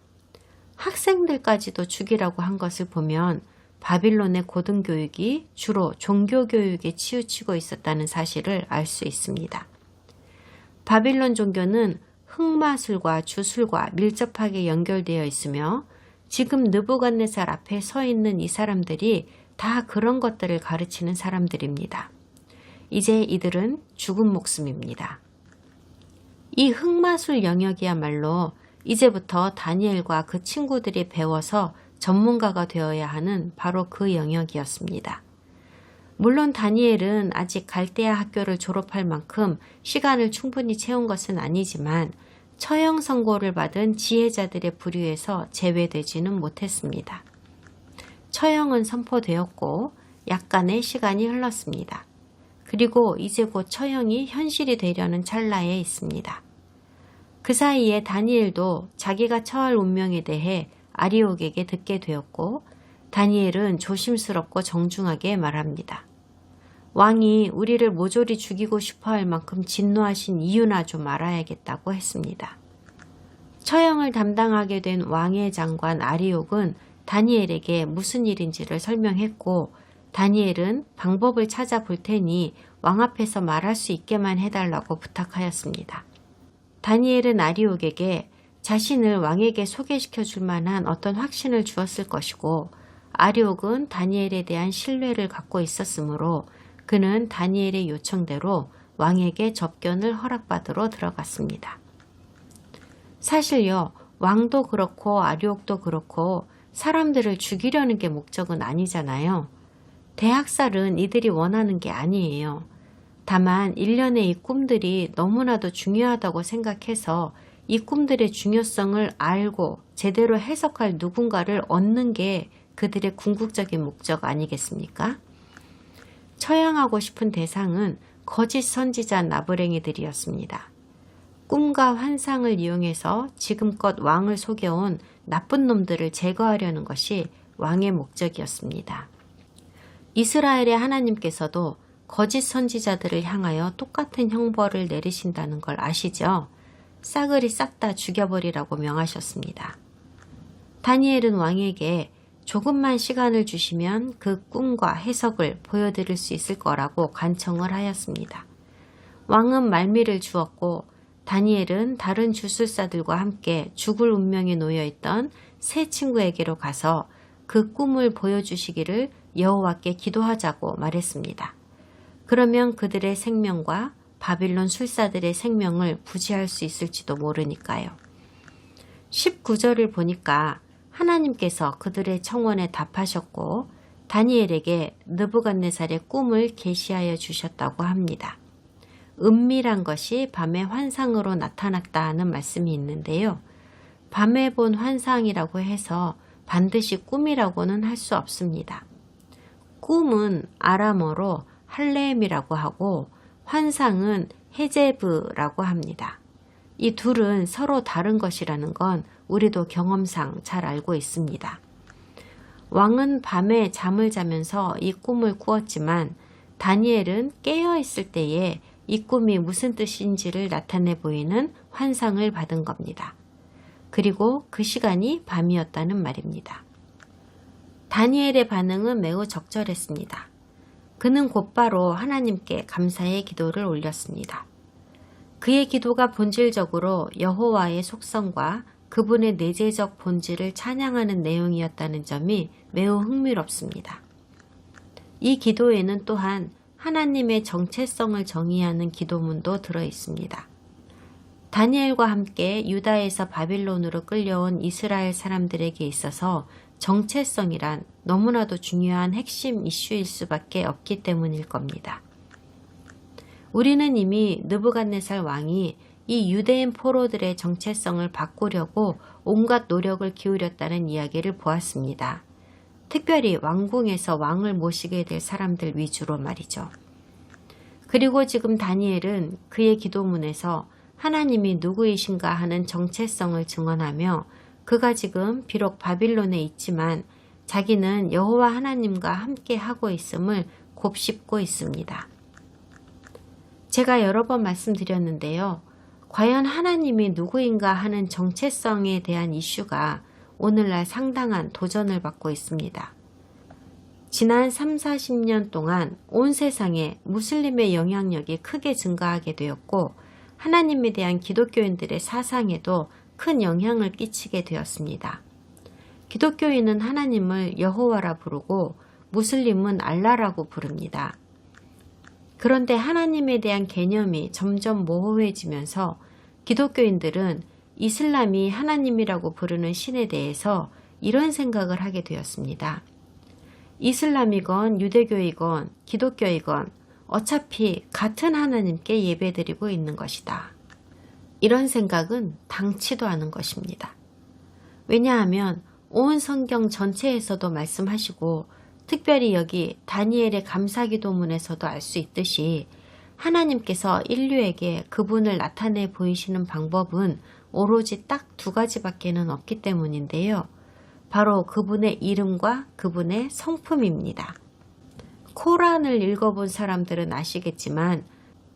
학생들까지도 죽이라고 한 것을 보면 바빌론의 고등교육이 주로 종교교육에 치우치고 있었다는 사실을 알 수 있습니다. 바빌론 종교는 흑마술과 주술과 밀접하게 연결되어 있으며 지금 느부갓네살 앞에 서 있는 이 사람들이 다 그런 것들을 가르치는 사람들입니다. 이제 이들은 죽은 목숨입니다. 이 흑마술 영역이야말로 이제부터 다니엘과 그 친구들이 배워서 전문가가 되어야 하는 바로 그 영역이었습니다. 물론 다니엘은 아직 갈대아 학교를 졸업할 만큼 시간을 충분히 채운 것은 아니지만 처형 선고를 받은 지혜자들의 부류에서 제외되지는 못했습니다. 처형은 선포되었고 약간의 시간이 흘렀습니다. 그리고 이제 곧 처형이 현실이 되려는 찰나에 있습니다. 그 사이에 다니엘도 자기가 처할 운명에 대해 아리옥에게 듣게 되었고 다니엘은 조심스럽고 정중하게 말합니다. 왕이 우리를 모조리 죽이고 싶어할 만큼 진노하신 이유나 좀 알아야겠다고 했습니다. 처형을 담당하게 된 왕의 장관 아리옥은 다니엘에게 무슨 일인지를 설명했고 다니엘은 방법을 찾아볼 테니 왕 앞에서 말할 수 있게만 해달라고 부탁하였습니다. 다니엘은 아리옥에게 자신을 왕에게 소개시켜 줄 만한 어떤 확신을 주었을 것이고 아리옥은 다니엘에 대한 신뢰를 갖고 있었으므로 그는 다니엘의 요청대로 왕에게 접견을 허락받으러 들어갔습니다. 사실요, 왕도 그렇고 아리옥도 그렇고 사람들을 죽이려는 게 목적은 아니잖아요. 대학살은 이들이 원하는 게 아니에요. 다만 일련의 이 꿈들이 너무나도 중요하다고 생각해서 이 꿈들의 중요성을 알고 제대로 해석할 누군가를 얻는 게 그들의 궁극적인 목적 아니겠습니까? 처형하고 싶은 대상은 거짓 선지자 나부랭이들이었습니다. 꿈과 환상을 이용해서 지금껏 왕을 속여온 나쁜 놈들을 제거하려는 것이 왕의 목적이었습니다. 이스라엘의 하나님께서도 거짓 선지자들을 향하여 똑같은 형벌을 내리신다는 걸 아시죠? 싸그리 싹 다 죽여버리라고 명하셨습니다. 다니엘은 왕에게 조금만 시간을 주시면 그 꿈과 해석을 보여드릴 수 있을 거라고 간청을 하였습니다. 왕은 말미를 주었고 다니엘은 다른 주술사들과 함께 죽을 운명에 놓여있던 세 친구에게로 가서 그 꿈을 보여주시기를 여호와께 기도하자고 말했습니다. 그러면 그들의 생명과 바빌론 술사들의 생명을 부지할 수 있을지도 모르니까요. 19절을 보니까 하나님께서 그들의 청원에 답하셨고 다니엘에게 느부갓네살의 꿈을 계시하여 주셨다고 합니다. 은밀한 것이 밤의 환상으로 나타났다 하는 말씀이 있는데요. 밤에 본 환상이라고 해서 반드시 꿈이라고는 할 수 없습니다. 꿈은 아람어로 할레임이라고 하고 환상은 헤제브라고 합니다. 이 둘은 서로 다른 것이라는 건 우리도 경험상 잘 알고 있습니다. 왕은 밤에 잠을 자면서 이 꿈을 꾸었지만 다니엘은 깨어있을 때에 이 꿈이 무슨 뜻인지를 나타내 보이는 환상을 받은 겁니다. 그리고 그 시간이 밤이었다는 말입니다. 다니엘의 반응은 매우 적절했습니다. 그는 곧바로 하나님께 감사의 기도를 올렸습니다. 그의 기도가 본질적으로 여호와의 속성과 그분의 내재적 본질을 찬양하는 내용이었다는 점이 매우 흥미롭습니다. 이 기도에는 또한 하나님의 정체성을 정의하는 기도문도 들어 있습니다. 다니엘과 함께 유다에서 바빌론으로 끌려온 이스라엘 사람들에게 있어서 정체성이란 너무나도 중요한 핵심 이슈일 수밖에 없기 때문일 겁니다. 우리는 이미 느부갓네살 왕이 이 유대인 포로들의 정체성을 바꾸려고 온갖 노력을 기울였다는 이야기를 보았습니다. 특별히 왕궁에서 왕을 모시게 될 사람들 위주로 말이죠. 그리고 지금 다니엘은 그의 기도문에서 하나님이 누구이신가 하는 정체성을 증언하며 그가 지금 비록 바빌론에 있지만 자기는 여호와 하나님과 함께 하고 있음을 곱씹고 있습니다. 제가 여러 번 말씀드렸는데요. 과연 하나님이 누구인가 하는 정체성에 대한 이슈가 오늘날 상당한 도전을 받고 있습니다. 지난 3, 40년 동안 온 세상에 무슬림의 영향력이 크게 증가하게 되었고 하나님에 대한 기독교인들의 사상에도 큰 영향을 끼치게 되었습니다. 기독교인은 하나님을 여호와라 부르고 무슬림은 알라라고 부릅니다. 그런데 하나님에 대한 개념이 점점 모호해지면서 기독교인들은 이슬람이 하나님이라고 부르는 신에 대해서 이런 생각을 하게 되었습니다. 이슬람이건 유대교이건 기독교이건 어차피 같은 하나님께 예배드리고 있는 것이다. 이런 생각은 당치도 않은 것입니다. 왜냐하면 온 성경 전체에서도 말씀하시고 특별히 여기 다니엘의 감사기도문에서도 알 수 있듯이 하나님께서 인류에게 그분을 나타내 보이시는 방법은 오로지 딱 두 가지밖에는 없기 때문인데요. 바로 그분의 이름과 그분의 성품입니다. 코란을 읽어본 사람들은 아시겠지만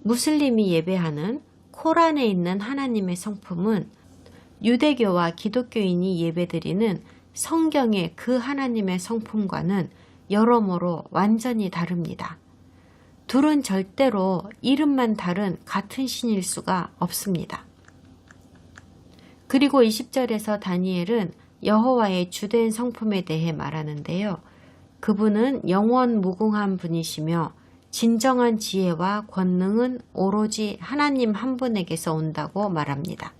무슬림이 예배하는 코란에 있는 하나님의 성품은 유대교와 기독교인이 예배드리는 성경의 그 하나님의 성품과는 여러모로 완전히 다릅니다. 둘은 절대로 이름만 다른 같은 신일 수가 없습니다. 그리고 20절에서 다니엘은 여호와의 주된 성품에 대해 말하는데요. 그분은 영원 무궁한 분이시며 진정한 지혜와 권능은 오로지 하나님 한 분에게서 온다고 말합니다.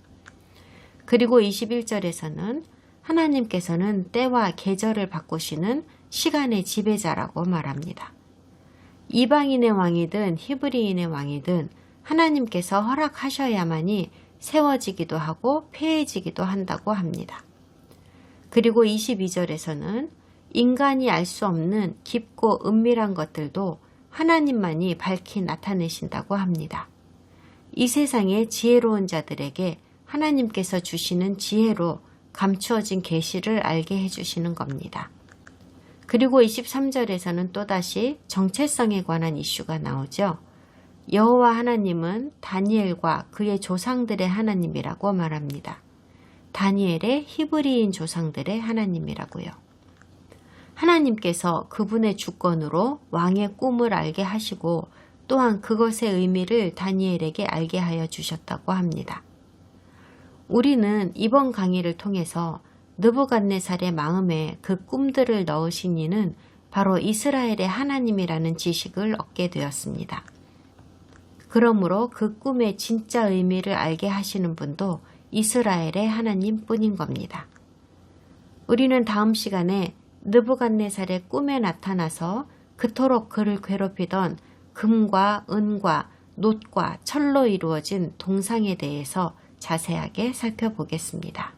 그리고 21절에서는 하나님께서는 때와 계절을 바꾸시는 시간의 지배자라고 말합니다. 이방인의 왕이든 히브리인의 왕이든 하나님께서 허락하셔야만이 세워지기도 하고 폐해지기도 한다고 합니다. 그리고 22절에서는 인간이 알 수 없는 깊고 은밀한 것들도 하나님만이 밝히 나타내신다고 합니다. 이 세상의 지혜로운 자들에게 하나님께서 주시는 지혜로 감추어진 계시를 알게 해주시는 겁니다. 그리고 23절에서는 또다시 정체성에 관한 이슈가 나오죠. 여호와 하나님은 다니엘과 그의 조상들의 하나님이라고 말합니다. 다니엘의 히브리인 조상들의 하나님이라고요. 하나님께서 그분의 주권으로 왕의 꿈을 알게 하시고 또한 그것의 의미를 다니엘에게 알게 하여 주셨다고 합니다. 우리는 이번 강의를 통해서 느부갓네살의 마음에 그 꿈들을 넣으신 이는 바로 이스라엘의 하나님이라는 지식을 얻게 되었습니다. 그러므로 그 꿈의 진짜 의미를 알게 하시는 분도 이스라엘의 하나님뿐인 겁니다. 우리는 다음 시간에 느부갓네살의 꿈에 나타나서 그토록 그를 괴롭히던 금과 은과 놋과 철로 이루어진 동상에 대해서 자세하게 살펴보겠습니다.